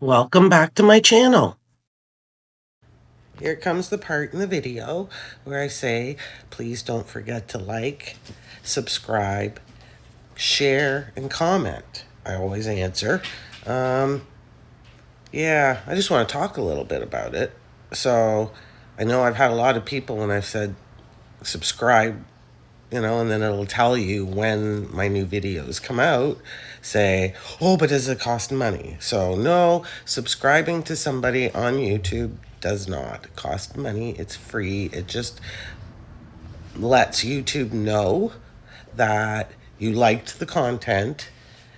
Welcome back to my channel. Here comes the part in the video where I say, please don't forget to like, subscribe, share, and comment. I always answer. Yeah, I just want to talk a little bit about it. So I know I've had a lot of people when I've said subscribe, and then it'll tell you when my new videos come out, say, oh, but does it cost money? So no, subscribing to somebody on YouTube does not cost money. It's free. It just lets YouTube know that you liked the content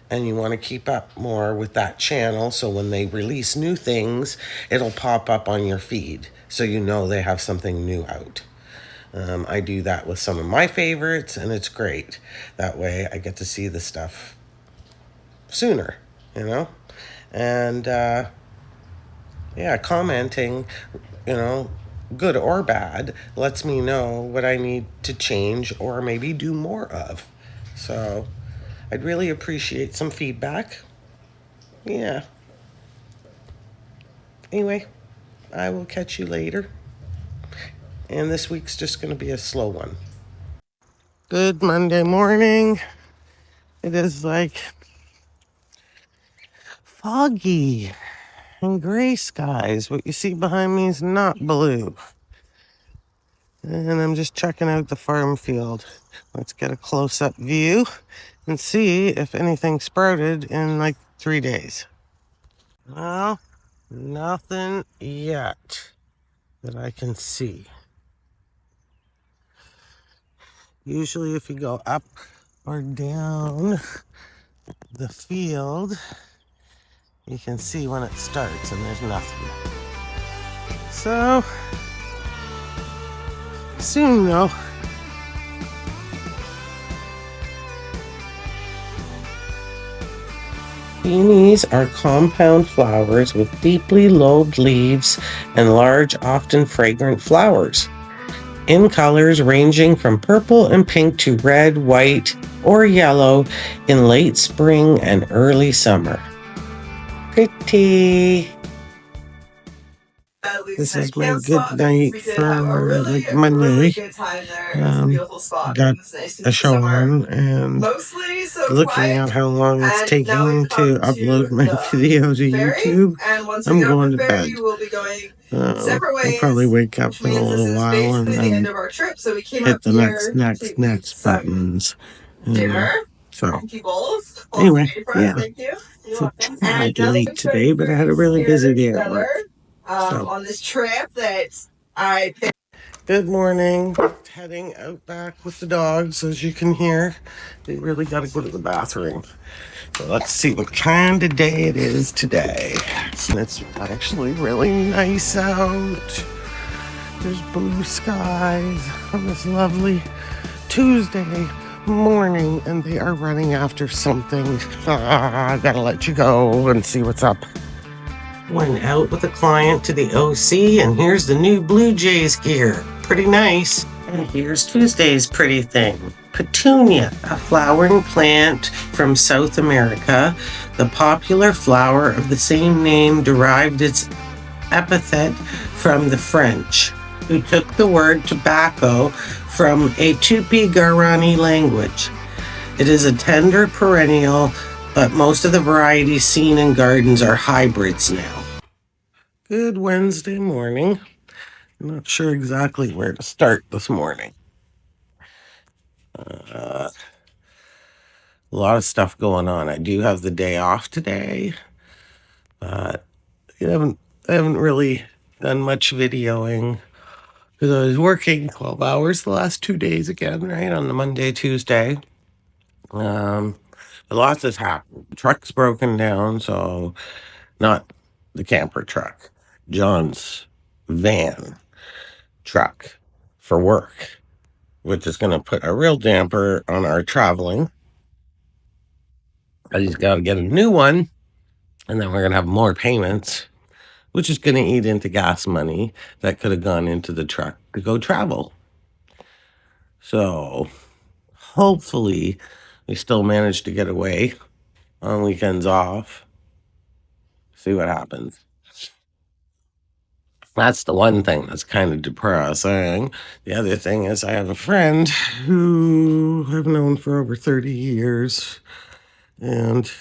and you want to keep up more with that channel, so when they release new things, it'll pop up on your feed so you know they have something new out. I do that with some of my favorites, and it's great. That way I get to see the stuff sooner, And, yeah, commenting, good or bad, lets me know what I need to change or maybe do more of. So I'd really appreciate some feedback. Yeah. Anyway, I will catch you later. And this week's just going to be a slow one. Good Monday morning. It is like foggy and gray skies. What you see behind me is not blue. And I'm just checking out the farm field. Let's get a close-up view and see if anything sprouted in like 3 days. Well, nothing yet that I can see. Usually if you go up or down the field, you can see when it starts and there's nothing. So, soon though. Peonies are compound flowers with deeply lobed leaves and large, often fragrant flowers, in colors ranging from purple and pink to red, white, or yellow in late spring and early summer. Pretty. This is my good night for like Monday. Got a show on and looking at how long it's taking to upload my video to YouTube, I'm going to bed. I'll probably wake up in a little while and then hit the next buttons. So, anyway, yeah. It's a tad late today, but I had a really busy day at work. On this trip that I picked. Good morning. Heading out back with the dogs, as you can hear. They really got to go to the bathroom. So let's see what kind of day it is today. And it's actually really nice out. There's blue skies on this lovely Tuesday morning, and they are running after something. I gotta let you go and see what's up. Went out with a client to the OC, and here's the new Blue Jays gear. Pretty nice. And here's Tuesday's pretty thing. Petunia, a flowering plant from South America. The popular flower of the same name derived its epithet from the French, who took the word tobacco from a Tupi-Guarani language. It is a tender perennial, but most of the varieties seen in gardens are hybrids now. Good Wednesday morning. I'm not sure exactly where to start this morning. A lot of stuff going on. I do have the day off today, but I haven't really done much videoing because I was working 12 hours the last 2 days again, right, on the Monday, Tuesday. But lots has happened. The truck's broken down, so not the camper truck, John's van truck for work, which is going to put a real damper on our traveling. I just got to get a new one, and then we're going to have more payments, which is going to eat into gas money that could have gone into the truck to go travel. So hopefully we still manage to get away on weekends off. See what happens. That's the one thing that's kind of depressing. The other thing is I have a friend who I've known for over 30 years, and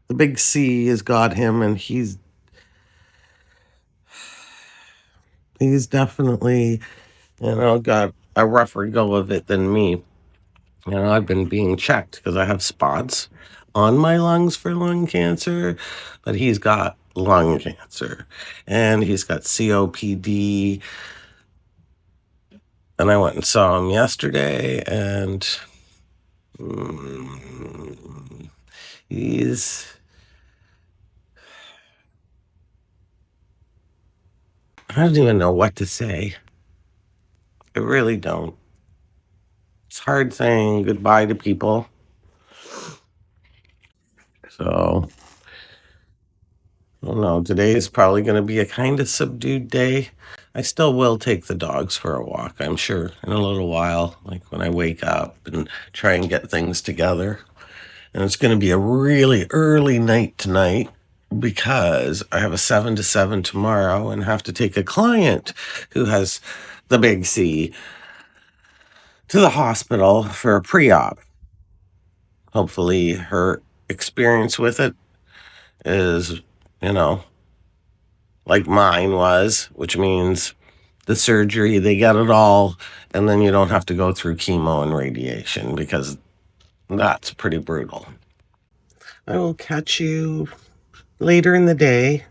the big C has got him, and he's definitely, got a rougher go of it than me. I've been being checked because I have spots on my lungs for lung cancer, but he's got lung cancer and he's got COPD. And I went and saw him yesterday, and he's. I don't even know what to say. I really don't. It's hard saying goodbye to people. So, I don't know. Today is probably going to be a kind of subdued day. I still will take the dogs for a walk, I'm sure, in a little while, like when I wake up and try and get things together. And it's going to be a really early night tonight because I have a 7 to 7 tomorrow and have to take a client who has the big C to the hospital for a pre-op. Hopefully her experience with it is, like mine was, which means the surgery, they get it all, and then you don't have to go through chemo and radiation because that's pretty brutal. I will catch you later in the day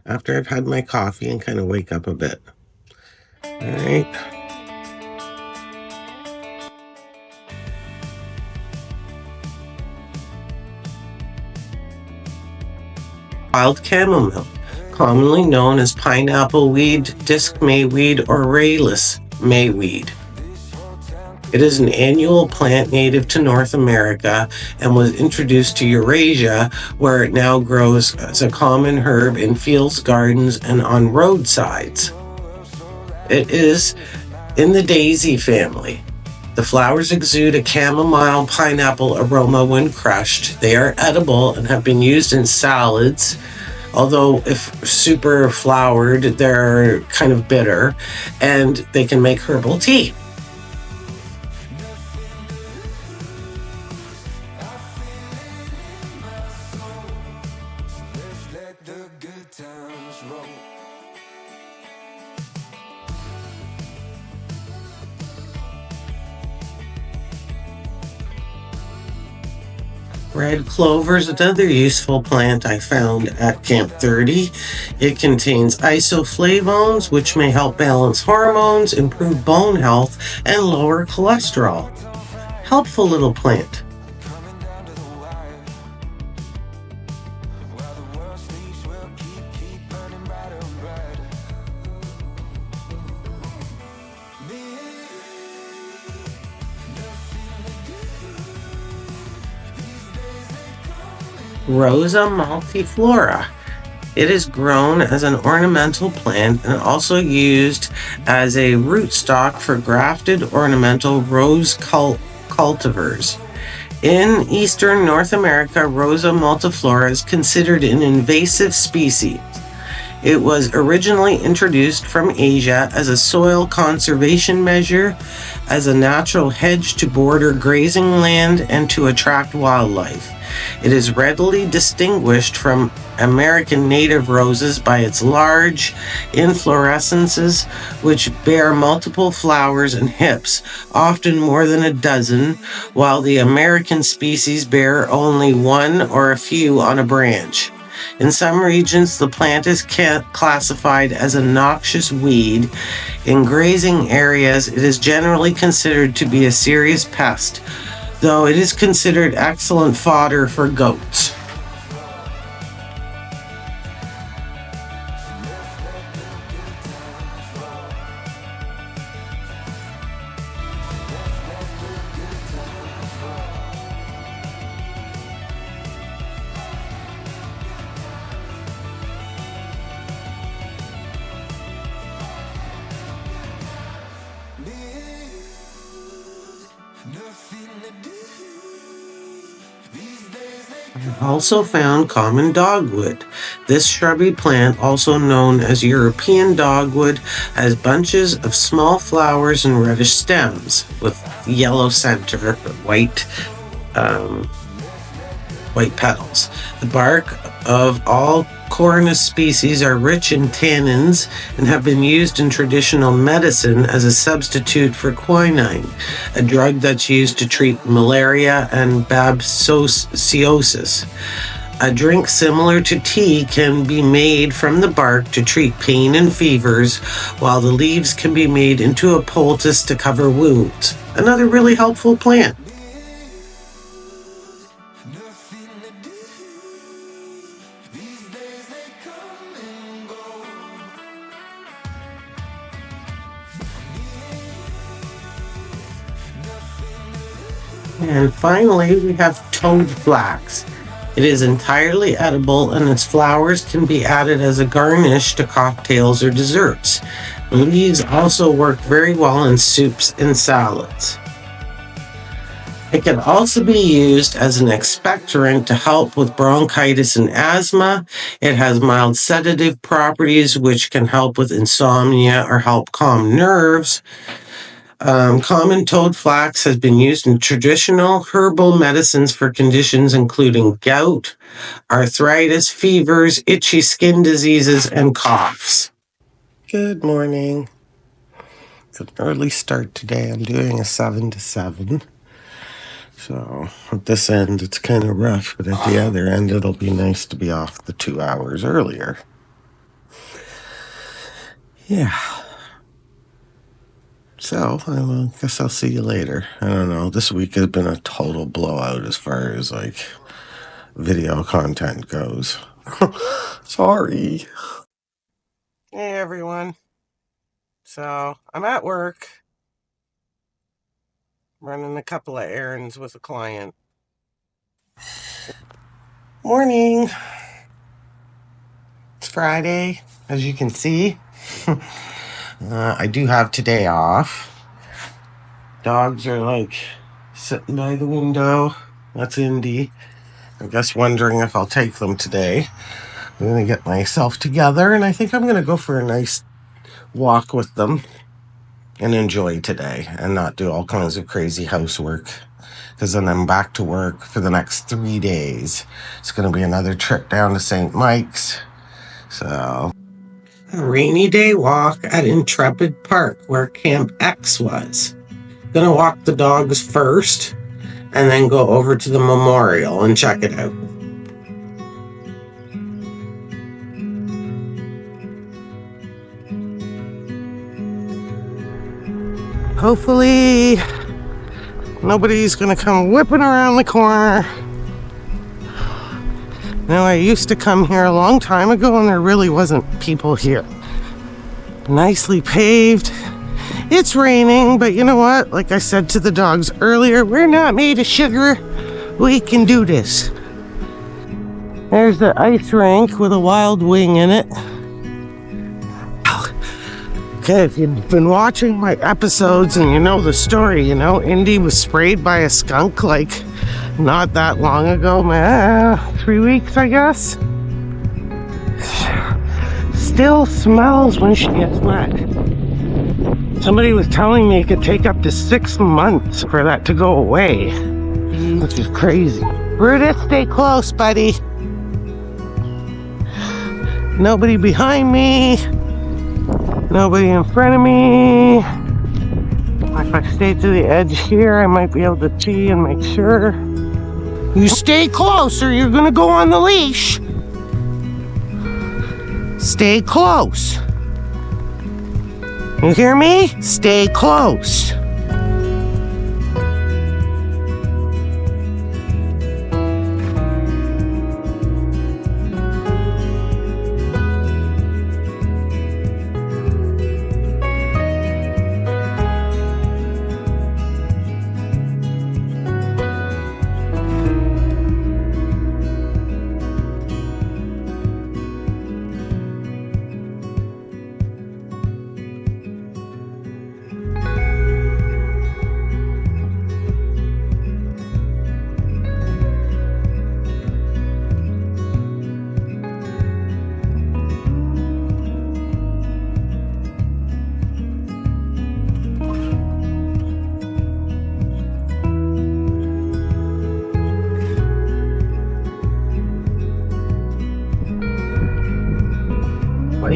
after I've had my coffee and kind of wake up a bit. All right. Wild chamomile, commonly known as pineapple weed, disc mayweed, or rayless mayweed. It is an annual plant native to North America and was introduced to Eurasia, where it now grows as a common herb in fields, gardens, and on roadsides. It is in the daisy family. The flowers exude a chamomile pineapple aroma when crushed. They are edible and have been used in salads, although if super flowered, they're kind of bitter, and they can make herbal tea. Red clover is another useful plant I found at Camp 30. It contains isoflavones, which may help balance hormones, improve bone health, and lower cholesterol. Helpful little plant. Rosa multiflora. It is grown as an ornamental plant and also used as a rootstock for grafted ornamental rose cultivars. In eastern North America, Rosa multiflora is considered an invasive species. It was originally introduced from Asia as a soil conservation measure, as a natural hedge to border grazing land and to attract wildlife. It is readily distinguished from American native roses by its large inflorescences, which bear multiple flowers and hips, often more than a dozen, while the American species bear only one or a few on a branch. In some regions, the plant is classified as a noxious weed. In grazing areas, it is generally considered to be a serious pest, though it is considered excellent fodder for goats. I've also found common dogwood. This shrubby plant, also known as European dogwood, has bunches of small flowers and reddish stems with yellow center, white petals. The bark of all Corynus species are rich in tannins and have been used in traditional medicine as a substitute for quinine, a drug that's used to treat malaria and babsiosis. A drink similar to tea can be made from the bark to treat pain and fevers, while the leaves can be made into a poultice to cover wounds. Another really helpful plant. And finally, we have toad flax. It is entirely edible, and its flowers can be added as a garnish to cocktails or desserts. The leaves also work very well in soups and salads. It can also be used as an expectorant to help with bronchitis and asthma. It has mild sedative properties, which can help with insomnia or help calm nerves. Common toad flax has been used in traditional herbal medicines for conditions including gout, arthritis, fevers, itchy skin diseases, and coughs. Good morning. It's an early start today. I'm doing a 7 to 7. So at this end, it's kind of rough, but at the other end, it'll be nice to be off the 2 hours earlier. Yeah. So, I guess I'll see you later. I don't know. This week has been a total blowout as far as, video content goes. Sorry. Hey, everyone. So, I'm at work, running a couple of errands with a client. Morning. It's Friday, as you can see. I do have today off. Dogs are sitting by the window. That's Indy. I guess wondering if I'll take them today. I'm going to get myself together, and I think I'm going to go for a nice walk with them and enjoy today and not do all kinds of crazy housework, because then I'm back to work for the next 3 days. It's going to be another trip down to St. Mike's. So, a rainy day walk at Intrepid Park where Camp X was. Gonna walk the dogs first and then go over to the memorial and check it out. Hopefully nobody's gonna come whipping around the corner. Now, I used to come here a long time ago and there really wasn't people here. Nicely paved. It's raining, but you know what? Like I said to the dogs earlier, we're not made of sugar. We can do this. There's the ice rink with a wild wing in it. Okay, if you've been watching my episodes and you know the story, Indy was sprayed by a skunk not that long ago, 3 weeks, I guess. Still smells when she gets wet. Somebody was telling me it could take up to 6 months for that to go away, which is crazy. Brutus, stay close, buddy. Nobody behind me. Nobody in front of me. If I stay to the edge here, I might be able to see and make sure. You stay close or you're gonna go on the leash. Stay close. You hear me? Stay close.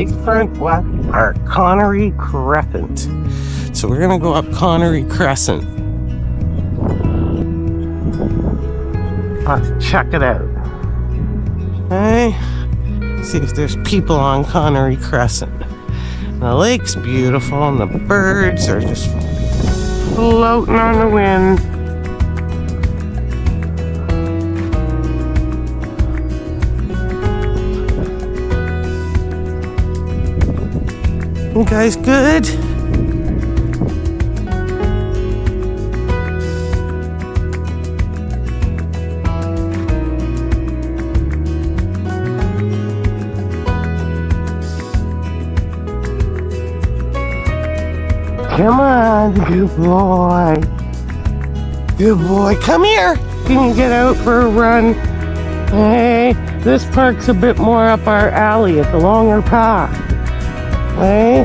Lakefront Black Park, Connery Crescent. So we're gonna go up Connery Crescent. Let's check it out. Okay, see if there's people on Connery Crescent. The lake's beautiful and the birds are just floating on the wind. You guys good? Come on, good boy. Good boy, come here. Can you get out for a run? Hey, this park's a bit more up our alley. It's a longer path. Hey,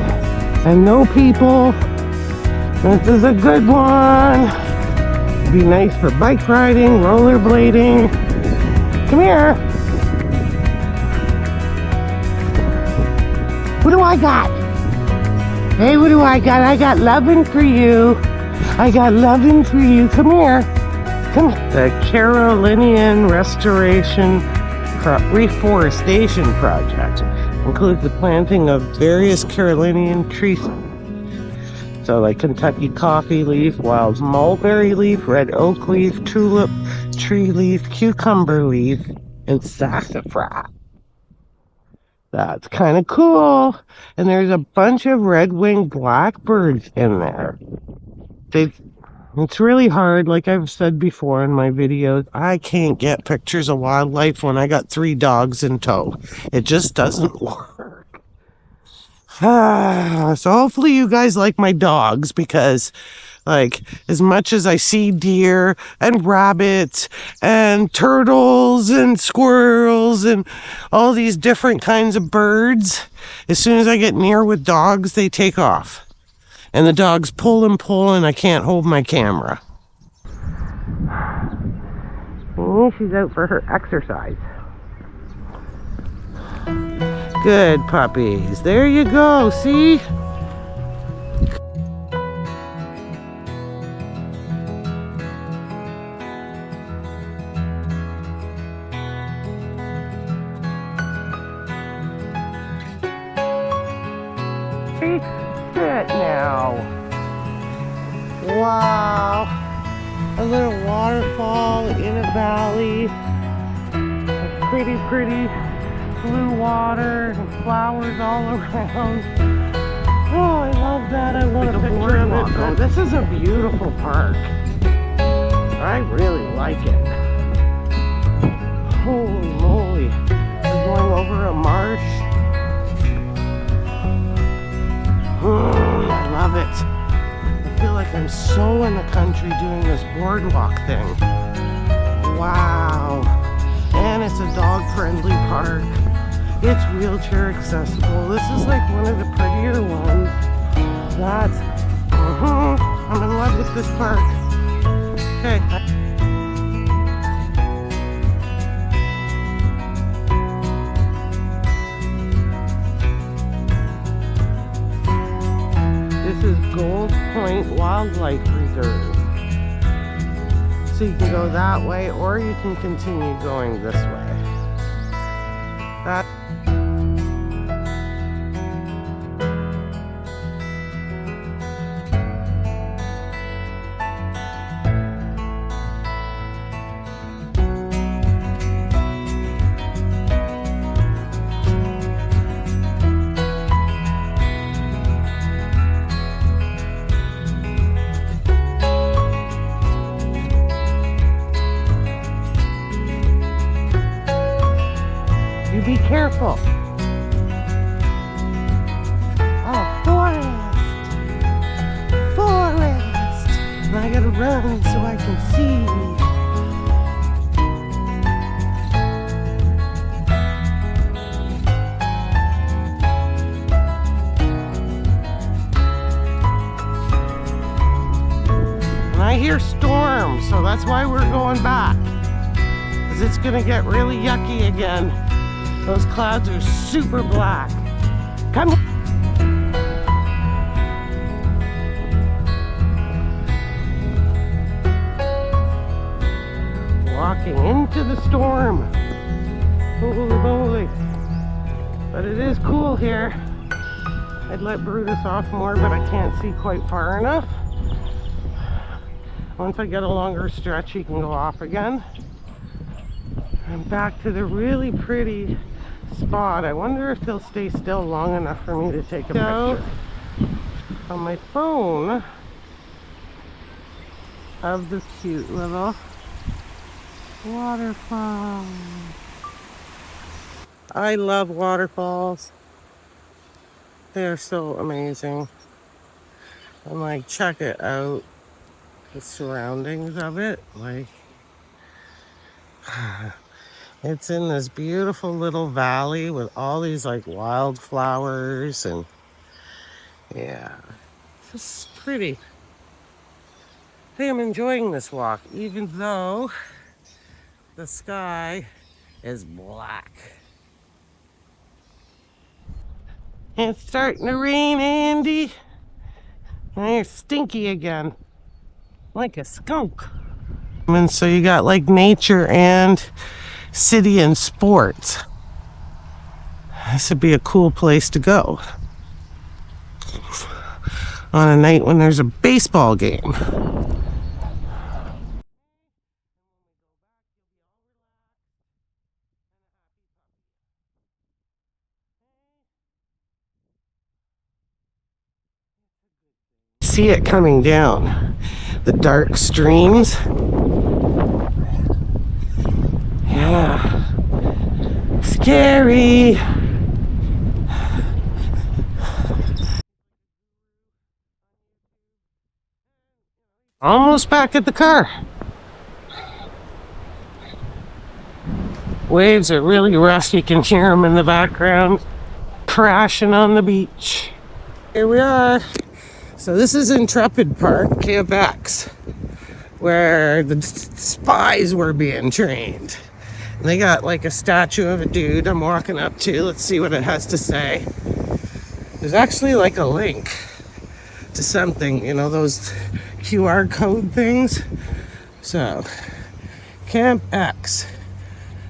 and no people. This is a good one. It'd be nice for bike riding, rollerblading. Come here. What do I got? Hey, what do I got? I got loving for you. I got loving for you. Come here. Come here. The Carolinian Reforestation Project includes the planting of various Carolinian trees. So like Kentucky coffee leaf, wild mulberry leaf, red oak leaf, tulip tree leaf, cucumber leaf, and sassafras. That's kind of cool. And there's a bunch of red-winged blackbirds in there. It's really hard, like I've said before in my videos, I can't get pictures of wildlife when I got 3 dogs in tow. It just doesn't work. So hopefully you guys like my dogs, because like as much as I see deer and rabbits and turtles and squirrels and all these different kinds of birds, as soon as I get near with dogs, they take off. And the dogs pull and I can't hold my camera. Oh, she's out for her exercise. Good puppies. There you go, see? Sit now. Wow. A little waterfall in a valley. A pretty blue water and flowers all around. Oh, I love that. I want a boardwalk. Oh, this is a beautiful park. I really like it. Holy moly. We're going over a marsh. I love it. I feel like I'm so in the country doing this boardwalk thing. Wow. And it's a dog-friendly park. It's wheelchair accessible. This is like one of the prettier ones. I'm in love with this park. Okay. This is Gold Point Wildlife Reserve. So you can go that way, or you can continue going this way. You be careful. Oh, forest. And I gotta run so I can see. And I hear storms, so that's why we're going back. Because it's gonna get really yucky again. Those clouds are super black. Come here. Walking into the storm. Holy moly. But it is cool here. I'd let Brutus off more, but I can't see quite far enough. Once I get a longer stretch, he can go off again. I'm back to the really pretty spot. I wonder if they'll stay still long enough for me to take a picture. On my phone of this cute little waterfall. I love waterfalls. They're so amazing. I'm like, check it out. The surroundings of it, like, it's in this beautiful little valley with all these like wildflowers, and yeah, it's just pretty. I am enjoying this walk, even though the sky is black. It's starting to rain, Andy. And you're stinky again, like a skunk. And so you got like nature and city and sports. This would be a cool place to go on a night when there's a baseball game. See it coming down, the dark streams. Yeah, scary. Almost back at the car. Waves are really rough. You can hear them in the background crashing on the beach. Here we are. So this is Intrepid Park, Quebec, where the spies were being trained. And they got like a statue of a dude I'm walking up to. Let's see what it has to say. There's actually like a link to something, you know, those QR code things. So, Camp X,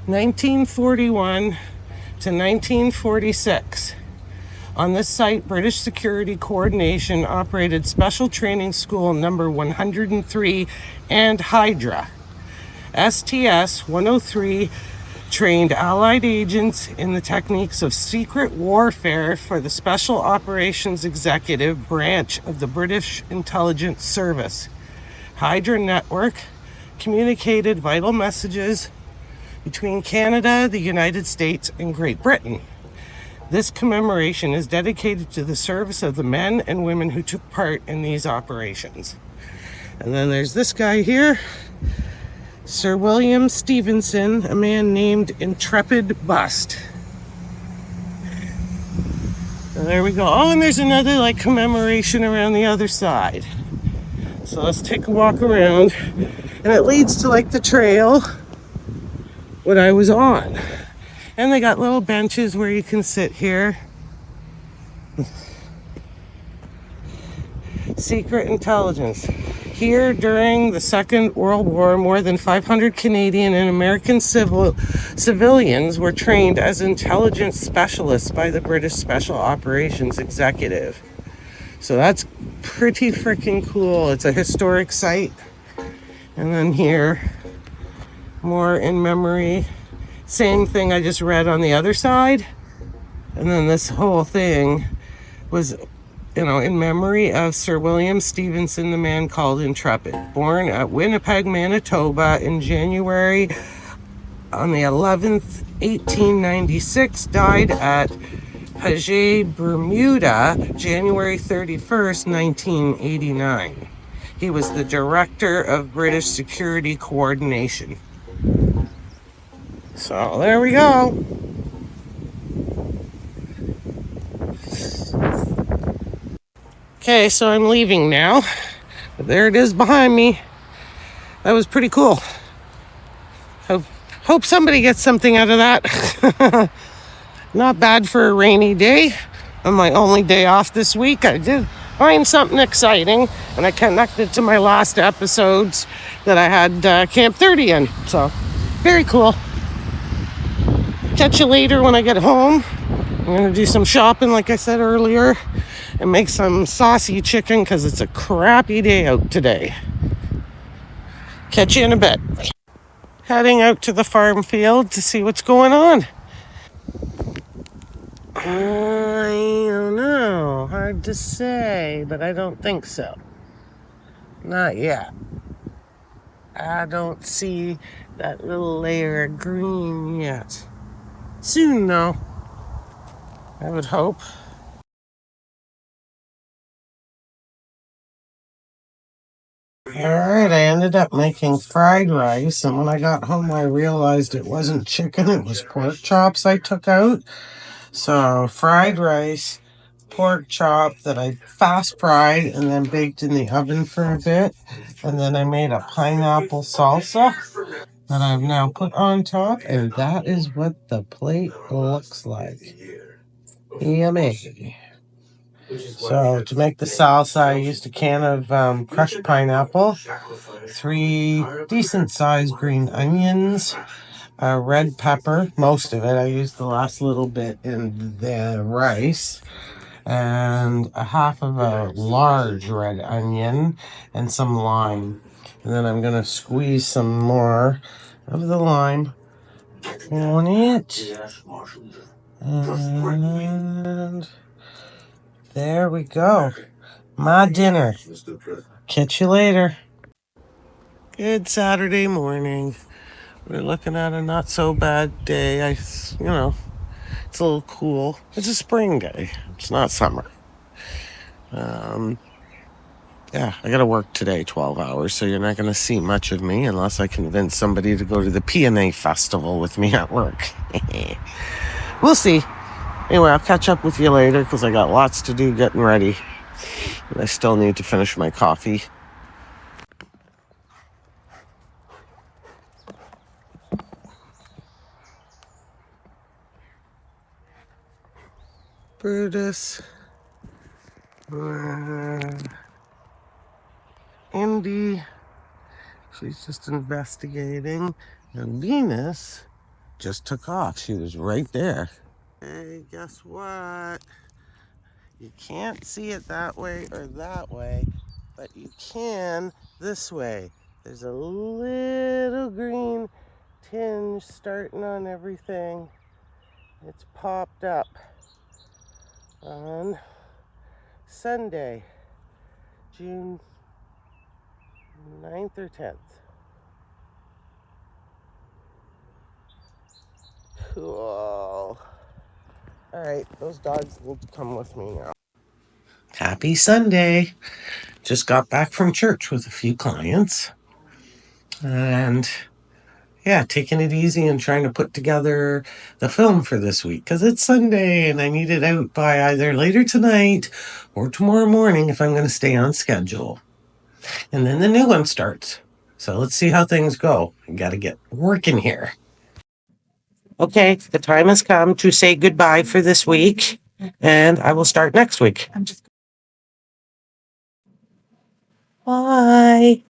1941 to 1946. On this site, British Security Coordination operated Special Training School number 103 and Hydra. STS-103 trained Allied agents in the techniques of secret warfare for the Special Operations Executive Branch of the British Intelligence Service. Hydra Network communicated vital messages between Canada, the United States, and Great Britain. This commemoration is dedicated to the service of the men and women who took part in these operations. And then there's this guy here, Sir William Stevenson, a man named Intrepid Bust. And there we go. Oh, and there's another like commemoration around the other side. So let's take a walk around. And it leads to like the trail what I was on. And they got little benches where you can sit here. Secret intelligence. Here during the Second World War, more than 500 Canadian and American civilians were trained as intelligence specialists by the British Special Operations Executive. So that's pretty freaking cool. It's a historic site. And then here, more in memory. Same thing I just read on the other side. And then this whole thing was, you know, in memory of Sir William Stevenson, the man called Intrepid. Born at Winnipeg, Manitoba in January on the 11th, 1896. Died at Paget, Bermuda, January 31st, 1989. He was the director of British Security Coordination. So there we go. Okay, so I'm leaving now. But there it is behind me. That was pretty cool. Hope somebody gets something out of that. Not bad for a rainy day. On my only day off this week, I did find something exciting, and I connected to my last episodes that I had Camp 30 in. So, very cool. Catch you later when I get home. I'm going to do some shopping, like I said earlier, and make some saucy chicken because it's a crappy day out today. Catch you in a bit. Heading out to the farm field to see what's going on. I don't know. Hard to say, but I don't think so. Not yet. I don't see that little layer of green yet. Soon, though. I would hope. Alright, I ended up making fried rice, and when I got home, I realized it wasn't chicken, it was pork chops I took out. So, fried rice, pork chop that I fast fried and then baked in the oven for a bit. And then I made a pineapple salsa that I've now put on top, and that is what the plate looks like. Yummy. So to make the salsa, I used a can of crushed pineapple, 3 decent-sized green onions, a red pepper, most of it. I used the last little bit in the rice, and a half of a large red onion, and some lime. And then I'm gonna squeeze some more of the lime on it. And there we go. My dinner. Catch you later. Good Saturday morning. We're looking at a not so bad day. It's a little cool. It's a spring day. It's not summer. Yeah, I gotta work today, 12 hours, so you're not gonna see much of me unless I convince somebody to go to the PNA festival with me at work. We'll see. Anyway, I'll catch up with you later because I got lots to do getting ready. And I still need to finish my coffee. Brutus. Indy. She's just investigating. And Venus just took off. She was right there. Hey, guess what? You can't see it that way or that way, but you can this way. There's a little green tinge starting on everything. It's popped up on Sunday, June 9th or 10th. Cool. All right, those dogs need to come with me now. Happy Sunday. Just got back from church with a few clients. And yeah, taking it easy and trying to put together the film for this week because it's Sunday and I need it out by either later tonight or tomorrow morning if I'm going to stay on schedule. And then the new one starts. So let's see how things go. I got to get working here. Okay, the time has come to say goodbye for this week, and I will start next week. Bye.